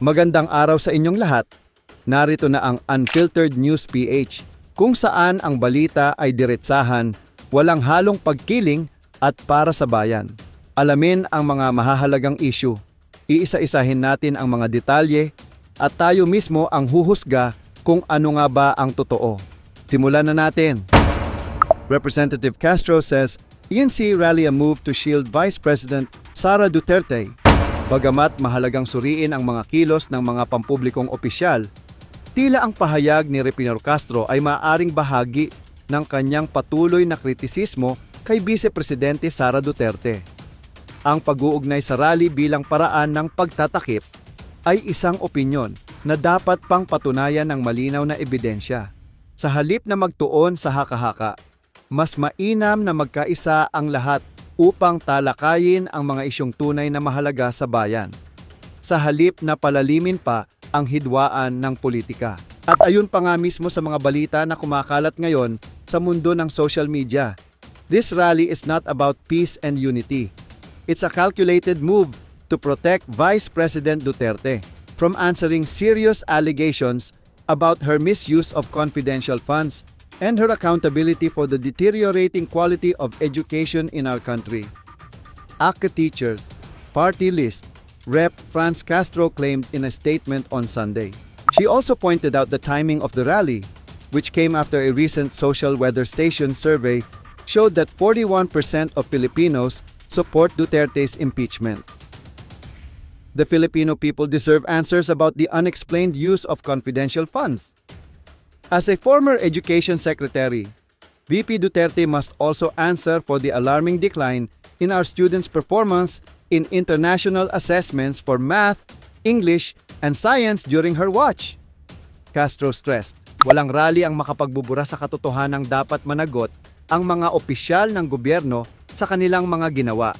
Magandang araw sa inyong lahat. Narito na ang Unfiltered News PH, kung saan ang balita ay diretsahan, walang halong pagkiling at para sa bayan. Alamin ang mga mahahalagang issue. Iisa-isahin natin ang mga detalye at tayo mismo ang huhusga kung ano nga ba ang totoo. Simulan na natin. Representative Castro says ENC rally a move to shield Vice President Sara Duterte. Bagamat mahalagang suriin ang mga kilos ng mga pampublikong opisyal, tila ang pahayag ni Repinor Castro ay maaaring bahagi ng kanyang patuloy na kritisismo kay Vice Presidente Sara Duterte. Ang pag-uugnay sa rally bilang paraan ng pagtatakip ay isang opinyon na dapat pang patunayan ng malinaw na ebidensya. Sa halip na magtuon sa haka-haka, mas mainam na magkaisa ang lahat upang talakayin ang mga isyong tunay na mahalaga sa bayan, sa halip na palalimin pa ang hidwaan ng politika. At ayun pa nga mismo sa mga balita na kumakalat ngayon sa mundo ng social media. This rally is not about peace and unity. It's a calculated move to protect Vice President Duterte from answering serious allegations about her misuse of confidential funds and her accountability for the deteriorating quality of education in our country. ACA Teachers Party List Rep. Franz Castro claimed in a statement on Sunday. She also pointed out the timing of the rally, which came after a recent social weather station survey showed that 41% of Filipinos support Duterte's impeachment. The Filipino people deserve answers about the unexplained use of confidential funds. As a former education secretary, VP Duterte must also answer for the alarming decline in our students' performance in international assessments for math, English, and science during her watch. Castro stressed, walang rally ang makapagbubura sa katotohanang dapat managot ang mga opisyal ng gobyerno sa kanilang mga ginawa.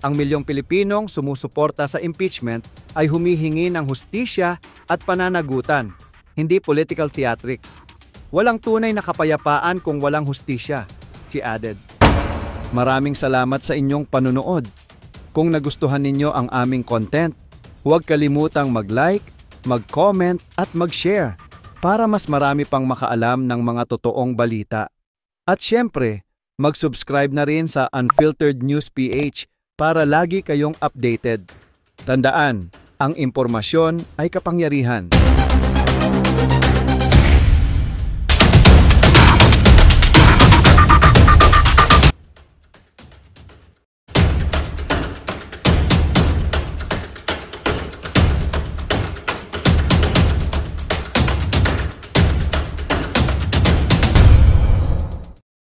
Ang milyong Pilipinong sumusuporta sa impeachment ay humihingi ng hustisya at pananagutan, hindi political theatrics. Walang tunay na kapayapaan kung walang hustisya, she added. Maraming salamat sa inyong panunood. Kung nagustuhan ninyo ang aming content, huwag kalimutang mag-like, mag-comment at mag-share para mas marami pang makaalam ng mga totoong balita. At syempre, mag-subscribe na rin sa Unfiltered News PH para lagi kayong updated. Tandaan, ang impormasyon ay kapangyarihan.